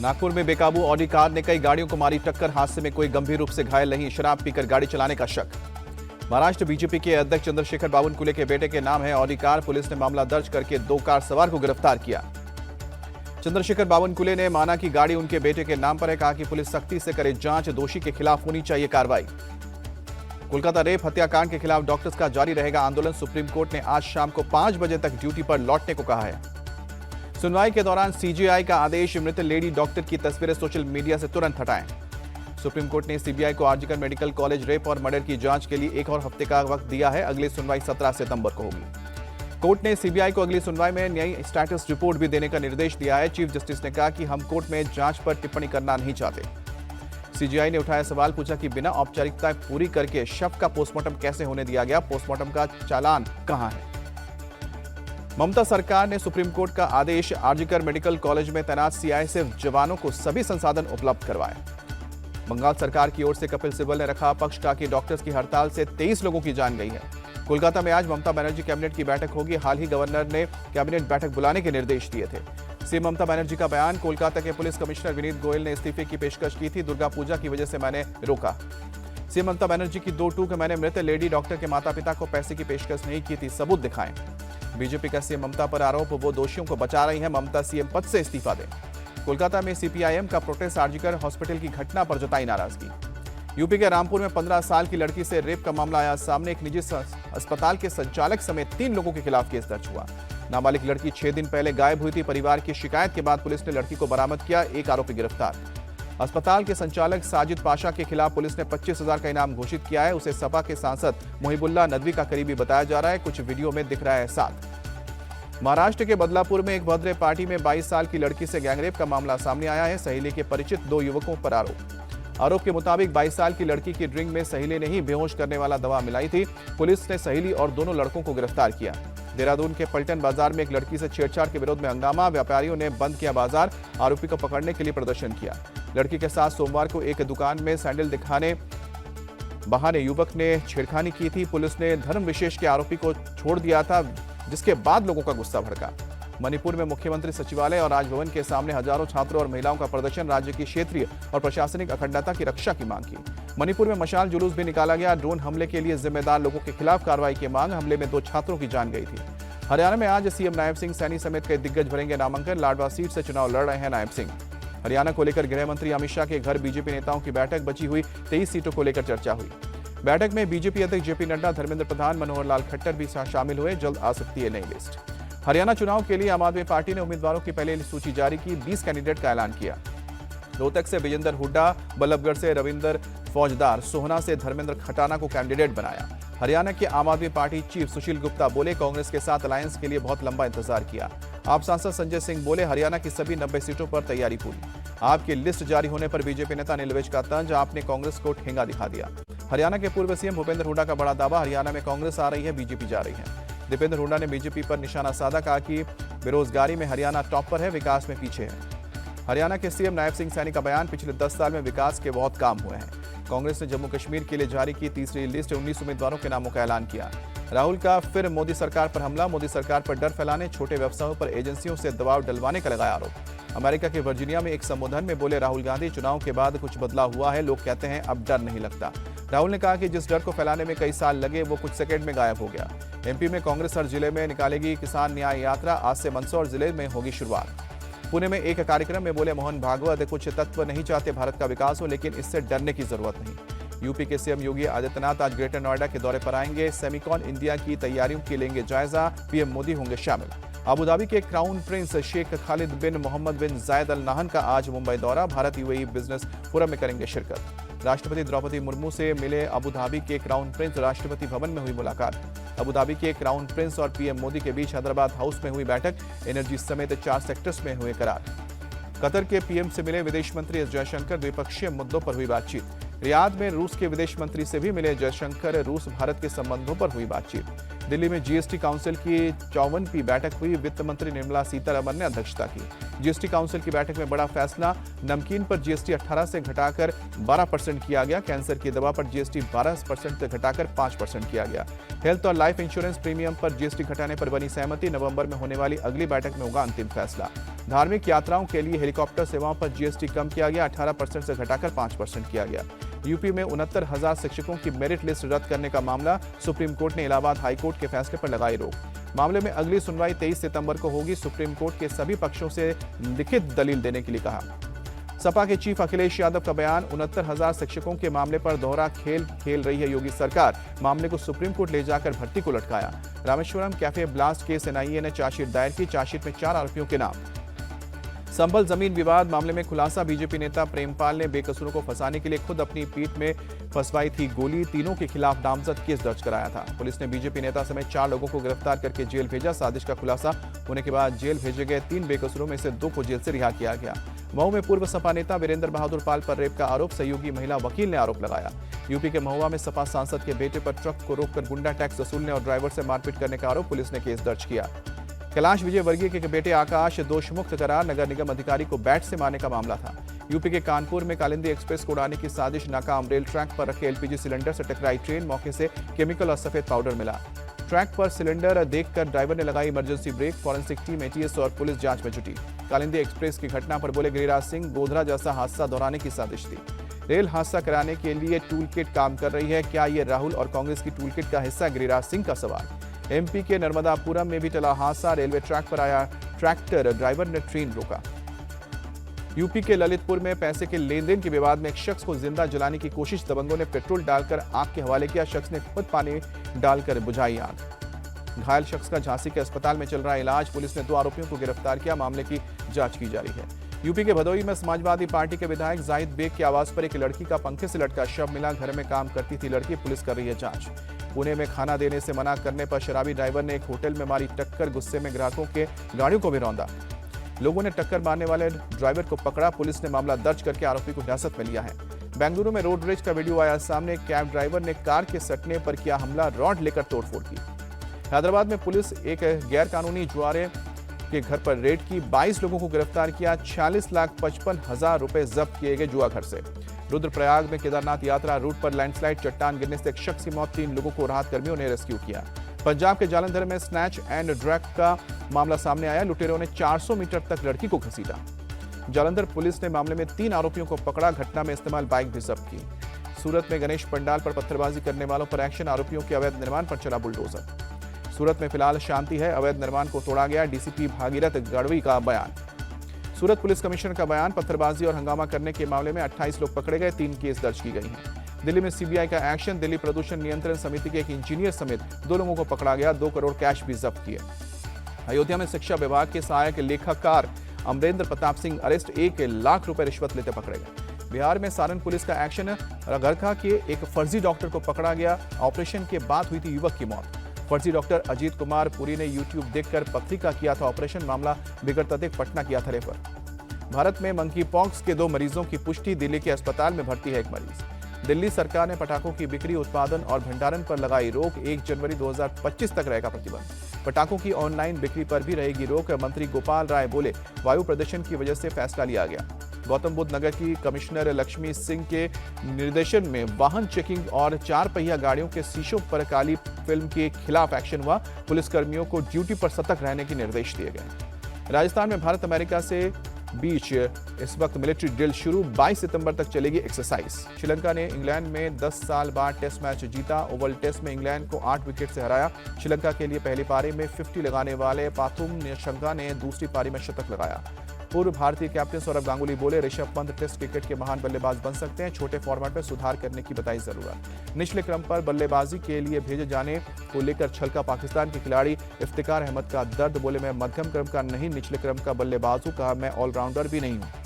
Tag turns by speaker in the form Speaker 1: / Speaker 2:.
Speaker 1: नागपुर में बेकाबू Audi car ने कई गाड़ियों को मारी टक्कर। हादसे में कोई गंभीर रूप से घायल नहीं। शराब पीकर गाड़ी चलाने का शक। महाराष्ट्र बीजेपी के अध्यक्ष चंद्रशेखर बावनकुले के बेटे के नाम है ऑडी कार। पुलिस ने मामला दर्ज करके 2 कार सवार को गिरफ्तार किया। चंद्रशेखर बावनकुले ने माना कि गाड़ी उनके बेटे के नाम पर है। कहा कि पुलिस सख्ती से करे जांच, दोषी के खिलाफ होनी चाहिए कार्रवाई। कोलकाता रेप हत्याकांड के खिलाफ डॉक्टर्स का जारी रहेगा आंदोलन। सुप्रीम कोर्ट ने आज शाम को 5 बजे तक ड्यूटी पर लौटने को कहा है। सुनवाई के दौरान सीजीआई का आदेश, मृत लेडी डॉक्टर की तस्वीरें सोशल मीडिया से तुरंत हटाएं। सुप्रीम कोर्ट ने सीबीआई को आरजीकर मेडिकल कॉलेज रेप और मर्डर की जांच के लिए 1 और हफ्ते का वक्त दिया है। अगली सुनवाई 17 सितंबर को होगी। कोर्ट ने सीबीआई को अगली सुनवाई में नई स्टेटस रिपोर्ट भी देने का निर्देश दिया है। चीफ जस्टिस ने कहा कि हम कोर्ट में जांच पर टिप्पणी करना नहीं चाहते। सीजीआई ने उठाया सवाल, पूछा कि बिना औपचारिकताएं पूरी करके शव का पोस्टमार्टम कैसे होने दिया गया? पोस्टमार्टम का चालान कहां है? ममता सरकार ने सुप्रीम कोर्ट का आदेश, आरजीकर मेडिकल कॉलेज में तैनात सीआईएसएफ जवानों को सभी संसाधन उपलब्ध करवाए। बंगाल सरकार की ओर से कपिल सिब्बल ने रखा पक्ष, का कि डॉक्टर्स की हड़ताल से 23 लोगों की जान गई है। कोलकाता में आज ममता बनर्जी कैबिनेट की बैठक होगी। हाल ही गवर्नर ने कैबिनेट बैठक बुलाने के निर्देश दिए थे। सीएम ममता बनर्जी का बयान, कोलकाता के पुलिस कमिश्नर विनीत गोयल ने इस्तीफे की पेशकश की थी। दुर्गा पूजा की वजह से मैंने रोका। सीएम ममता बनर्जी की 2 टूक, मैंने मृत लेडी डॉक्टर के माता पिता को पैसे की पेशकश नहीं की थी, सबूत दिखाएं। बीजेपी का सीएम ममता पर आरोप, वो दोषियों को बचा रही है। ममता सीएम पद से इस्तीफा दें। कोलकाता में सीपीआईएम का प्रोटेस्ट, आरजीकर हॉस्पिटल की घटना पर जताई नाराजगी। यूपी के रामपुर में 15 साल की लड़की से रेप का मामला आया सामने। एक निजी अस्पताल के संचालक समेत 3 लोगों के खिलाफ केस दर्ज हुआ। नाबालिग लड़की 6 दिन पहले गायब हुई थी। परिवार की शिकायत के बाद पुलिस ने लड़की को बरामद किया। 1 आरोपी गिरफ्तार। अस्पताल के संचालक साजिद पाशा के खिलाफ पुलिस ने 25,000 का इनाम घोषित किया है। उसे सपा के सांसद मुहिबुल्लाह नदवी का करीबी बताया जा रहा है। कुछ वीडियो में दिख रहा है साथ। महाराष्ट्र के बदलापुर में एक बर्थडे पार्टी में 22 साल की लड़की से गैंगरेप का मामला सामने आया है। सहेली के परिचित 2 युवकों पर आरोप के मुताबिक 22 साल की लड़की की ड्रिंक में सहेली ने ही बेहोश करने वाला दवा मिलाई थी। पुलिस ने सहेली और दोनों लड़कों को गिरफ्तार किया। देहरादून के पलटन बाजार में एक लड़की से छेड़छाड़ के विरोध में हंगामा। व्यापारियों ने बंद किया बाजार। आरोपी को पकड़ने के लिए प्रदर्शन किया। लड़की के साथ सोमवार को एक दुकान में सैंडल दिखाने बहाने युवक ने छेड़खानी की थी। पुलिस ने धर्म विशेष के आरोपी को छोड़ दिया था, जिसके बाद लोगों का गुस्सा भड़का। मणिपुर में मुख्यमंत्री सचिवालय और राजभवन के सामने हजारों छात्रों और महिलाओं का प्रदर्शन। राज्य की क्षेत्रीय और प्रशासनिक अखंडता की रक्षा की मांग की। मणिपुर में मशाल जुलूस भी निकाला गया। ड्रोन हमले के लिए जिम्मेदार लोगों के खिलाफ कार्रवाई की मांग। हमले में 2 छात्रों की जान गई थी। हरियाणा में आज सीएम नायब सिंह सैनी समेत कई दिग्गज भरेंगे नामांकन। लाडवा सीट से चुनाव लड़ रहे हैं नायब सिंह। हरियाणा को लेकर गृह मंत्री अमित शाह के घर बीजेपी नेताओं की बैठक। बची हुई 23 सीटों को लेकर चर्चा हुई। बैठक में बीजेपी अध्यक्ष जेपी नड्डा, धर्मेंद्र प्रधान, मनोहर लाल खट्टर भी शामिल हुए। जल्द आ सकती है नई लिस्ट। हरियाणा चुनाव के लिए आम आदमी पार्टी ने उम्मीदवारों की पहली सूची जारी की। 20 कैंडिडेट का ऐलान किया। रोहतक से विजेंदर हुड्डा, बल्लभगढ़ से रविंदर फौजदार, सोहना से धर्मेंद्र खटाना को कैंडिडेट बनाया। हरियाणा के आम आदमी पार्टी चीफ सुशील गुप्ता बोले, कांग्रेस के साथ अलायंस के लिए बहुत लंबा इंतजार किया। आप सांसद संजय सिंह बोले, हरियाणा की सभी 90 सीटों पर तैयारी पूरी। आपकी लिस्ट जारी होने पर बीजेपी नेता अनिल विज का तंज, आपने कांग्रेस को ठेंगा दिखा दिया। हरियाणा के पूर्व सीएम भूपेंद्र हुड्डा का बड़ा दावा, हरियाणा में कांग्रेस आ रही है, बीजेपी जा रही है। दीपेंद्र हुड्डा ने बीजेपी पर निशाना साधा, कहा कि बेरोजगारी में हरियाणा टॉप पर है, विकास में पीछे है। हरियाणा के सीएम नायब सिंह सैनी का बयान, पिछले 10 साल में विकास के बहुत काम हुए हैं। कांग्रेस ने जम्मू कश्मीर के लिए जारी की तीसरी लिस्ट। 19 उम्मीदवारों के नामों का ऐलान किया। राहुल का फिर मोदी सरकार पर हमला। मोदी सरकार पर डर फैलाने, छोटे व्यवसायों पर एजेंसियों से दबाव डलवाने का लगाया आरोप। अमेरिका के वर्जीनिया में एक संबोधन में बोले राहुल गांधी, चुनाव के बाद कुछ बदलाव हुआ है, लोग कहते हैं अब डर नहीं लगता। राहुल ने कहा कि जिस डर को फैलाने में कई साल लगे वो कुछ सेकंड में गायब हो गया। एमपी में कांग्रेस हर जिले में निकालेगी किसान न्याय यात्रा। आज से मंदसौर जिले में होगी शुरुआत। पुणे में एक कार्यक्रम में बोले मोहन भागवत, कुछ तत्व नहीं चाहते भारत का विकास हो, लेकिन इससे डरने की जरूरत नहीं। यूपी के सीएम योगी आदित्यनाथ आज ग्रेटर नोएडा के दौरे पर आएंगे। सेमिकॉन इंडिया की तैयारियों की लेंगे जायजा। पीएम मोदी होंगे शामिल। अबुधाबी के क्राउन प्रिंस शेख खालिद बिन मोहम्मद बिन जायद अल नाहन का आज मुंबई दौरा। भारत यूएई बिजनेस फोरम में करेंगे शिरकत। राष्ट्रपति द्रौपदी मुर्मू से मिले अबुधाबी के क्राउन प्रिंस। राष्ट्रपति भवन में हुई मुलाकात। अबुधाबी के क्राउन प्रिंस और पीएम मोदी के बीच हैदराबाद हाउस में हुई बैठक। एनर्जी समेत 4 सेक्टर्स में हुए करार। कतर के पीएम से मिले विदेश मंत्री एस जयशंकर। द्विपक्षीय मुद्दों पर हुई बातचीत। रियाद में रूस के विदेश मंत्री से भी मिले जयशंकर। रूस भारत के संबंधों पर हुई बातचीत। दिल्ली में जीएसटी काउंसिल की 54वीं बैठक हुई। वित्त मंत्री निर्मला सीतारमण ने अध्यक्षता की। जीएसटी काउंसिल की बैठक में बड़ा फैसला, नमकीन पर जीएसटी 18 से घटाकर 12% किया गया। कैंसर की दवा पर जीएसटी 12% से घटाकर 5% किया गया। हेल्थ और लाइफ इंश्योरेंस प्रीमियम पर जीएसटी घटाने पर बनी सहमति। नवंबर में होने वाली अगली बैठक में होगा अंतिम फैसला। धार्मिक यात्राओं के लिए हेलीकॉप्टर सेवाओं पर जीएसटी कम किया गया, 18% से घटाकर 5% किया गया। यूपी में 69,000 शिक्षकों की मेरिट लिस्ट रद्द करने का मामला, सुप्रीम कोर्ट ने इलाहाबाद हाईकोर्ट के फैसले पर लगाई रोक। मामले में अगली सुनवाई 23 सितंबर को होगी। सुप्रीम कोर्ट के सभी पक्षों से लिखित दलील देने के लिए कहा। सपा के चीफ अखिलेश यादव का बयान, 69,000 शिक्षकों के मामले पर दोहरा खेल खेल रही है योगी सरकार। मामले को सुप्रीम कोर्ट ले जाकर भर्ती को लटकाया। Rameswaram cafe blast case NIA ने चार्जशीट दायर की। चार्जशीट में 4 आरोपियों के नाम। संभल जमीन विवाद मामले में खुलासा, बीजेपी नेता प्रेमपाल ने बेकसूरों को फंसाने के लिए खुद अपनी पीठ में फंसवाई थी गोली। तीनों के खिलाफ नामजद केस दर्ज कराया था। पुलिस ने बीजेपी नेता समेत 4 लोगों को गिरफ्तार करके जेल भेजा। साजिश का खुलासा होने के बाद जेल भेजे गए 3 बेकसूरों में से 2 को जेल से रिहा किया गया। मऊ में पूर्व सपा नेता वीरेंद्र बहादुर पाल पर रेप का आरोप, सहयोगी महिला वकील ने आरोप लगाया। यूपी के महुआ में सपा सांसद के बेटे पर ट्रक को रोककर गुंडा टैक्स वसूलने और ड्राइवर से मारपीट करने का आरोप, पुलिस ने केस दर्ज किया। कैलाश विजय वर्गीय के बेटे आकाश दोष मुक्त करार, नगर निगम अधिकारी को बैट से मारने का मामला था। यूपी के कानपुर में कालिंदी एक्सप्रेस को उड़ाने की साजिश, नाकाम। रेल ट्रैक पर रखे एलपीजी सिलेंडर से टकराई ट्रेन, मौके से केमिकल और सफेद पाउडर मिला। ट्रैक पर सिलेंडर देखकर ड्राइवर ने लगाई emergency brake. Forensic team, ATS और पुलिस जांच में जुटी। कालिंदी एक्सप्रेस की घटना पर बोले गिरिराज सिंह, गोधरा जैसा हादसा दोहराने की साजिश थी। रेल हादसा कराने के लिए टूल किट काम कर रही है। क्या ये राहुल और कांग्रेस की टूल किट का हिस्सा, गिरिराज सिंह का सवाल। एमपी के नर्मदापुरम में भी टला हादसा, रेलवे ट्रैक पर आया ट्रैक्टर, ड्राइवर ने ट्रेन रोका। यूपी के ललितपुर में पैसे के लेन देन के विवाद में एक शख्स को जिंदा जलाने की कोशिश, दबंगों ने पेट्रोल डालकर आग के हवाले किया। शख्स ने खुद पानी डालकर बुझाई आग। घायल शख्स का झांसी के अस्पताल में चल रहा है इलाज। पुलिस ने 2 आरोपियों को गिरफ्तार किया। मामले की जांच की जा रही है। यूपी के भदोही में समाजवादी पार्टी के विधायक जाहिद बेग के आवास पर एक लड़की का पंखे से लटका शव मिला। घर में काम करती थी लड़की, पुलिस कर रही है जांच। पुणे में खाना देने से मना करने पर शराबी ड्राइवर ने एक होटल में मारी टक्कर, गुस्से में ग्राहकों के गाड़ियों को भी रौंदा। लोगों ने टक्कर मारने वाले ड्राइवर को पकड़ा। पुलिस ने मामला दर्ज करके आरोपी को हिरासत में लिया है। बेंगलुरु में रोड रेज का वीडियो आया सामने। कैब ड्राइवर ने कार के सटने पर किया हमला, रॉड लेकर तोड़फोड़ की। हैदराबाद में पुलिस एक गैर कानूनी जुआरे के घर पर रेड की। 22 लोगों को गिरफ्तार किया। 46,55,000 रुपए जब्त किए गए जुआ घर से। रुद्रप्रयाग में केदारनाथ यात्रा रूट पर लैंडस्लाइड, चट्टान गिरने से एक शख्स की मौत, 3 लोगों को राहत कर्मियों ने रेस्क्यू किया। पंजाब के जालंधर में स्नैच एंड ड्रैग का मामला सामने आया। लुटेरों ने 400 मीटर तक लड़की को घसीटा। जालंधर पुलिस ने मामले में 3 आरोपियों को पकड़ा। घटना में इस्तेमाल बाइक भी जब्त की। सूरत में गणेश पंडाल पर पत्थरबाजी करने वालों पर एक्शन, आरोपियों के अवैध निर्माण पर चला बुलडोजर। सूरत में फिलहाल शांति है, अवैध निर्माण को तोड़ा गया, डीसीपी भागीरथ गढ़वी का बयान। सूरत पुलिस कमिश्नर का बयान, पत्थरबाजी और हंगामा करने के मामले में 28 लोग पकड़े गए, 3 केस दर्ज की गई हैं। दिल्ली में सीबीआई का एक्शन, दिल्ली प्रदूषण नियंत्रण समिति के एक इंजीनियर समेत 2 लोगों को पकड़ा गया, 2 करोड़ कैश भी जब्त किए। अयोध्या में शिक्षा विभाग के सहायक लेखाकार अमरेंद्र प्रताप सिंह अरेस्ट, 1 लाख रुपए रिश्वत लेते पकड़े गए। बिहार में सारण पुलिस का एक्शन, रगरखा के एक फर्जी डॉक्टर को पकड़ा गया। ऑपरेशन के बाद हुई थी युवक की मौत। फर्जी डॉक्टर अजीत कुमार पुरी ने यूट्यूब देखकर पथरी का किया था ऑपरेशन, मामला बिगड़ता देख पटना किया था रेफर। भारत में मंकी पॉक्स के 2 मरीजों की पुष्टि, दिल्ली के अस्पताल में भर्ती है एक मरीज। दिल्ली सरकार ने पटाखों की बिक्री, उत्पादन और भंडारण पर लगाई रोक, 1 जनवरी 2025 तक रहेगा प्रतिबंध। पटाखों की ऑनलाइन बिक्री पर भी रहेगी रोक। मंत्री गोपाल राय बोले, वायु प्रदूषण की वजह से फैसला लिया गया। गौतम बुद्ध नगर की कमिश्नर लक्ष्मी सिंह के निर्देशन में वाहन चेकिंग और 4 पहिया गाड़ियों के शीशों पर काली फिल्म के खिलाफ एक्शन हुआ। पुलिसकर्मियों को ड्यूटी पर सतर्क रहने के निर्देश दिए गए। राजस्थान में भारत अमेरिका से बीच इस वक्त मिलिट्री ड्रिल शुरू, 22 सितंबर तक चलेगी एक्सरसाइज। श्रीलंका ने इंग्लैंड में 10 साल बाद टेस्ट मैच जीता। ओवल टेस्ट में इंग्लैंड को 8 विकेट से हराया। श्रीलंका के लिए पहली पारी में 50 लगाने वाले पाथुम निशंका ने दूसरी पारी में शतक लगाया। पूर्व भारतीय कैप्टन सौरभ गांगुली बोले, ऋषभ पंत टेस्ट क्रिकेट के महान बल्लेबाज बन सकते हैं, छोटे फॉर्मेट में सुधार करने की बताई जरूरत। निचले क्रम पर बल्लेबाजी के लिए भेजे जाने को लेकर छलका पाकिस्तान के खिलाड़ी इफ्तिकार अहमद का दर्द, बोले मैं मध्यम क्रम का नहीं, निचले क्रम का बल्लेबाज हूं, कहा मैं ऑलराउंडर भी नहीं हूं।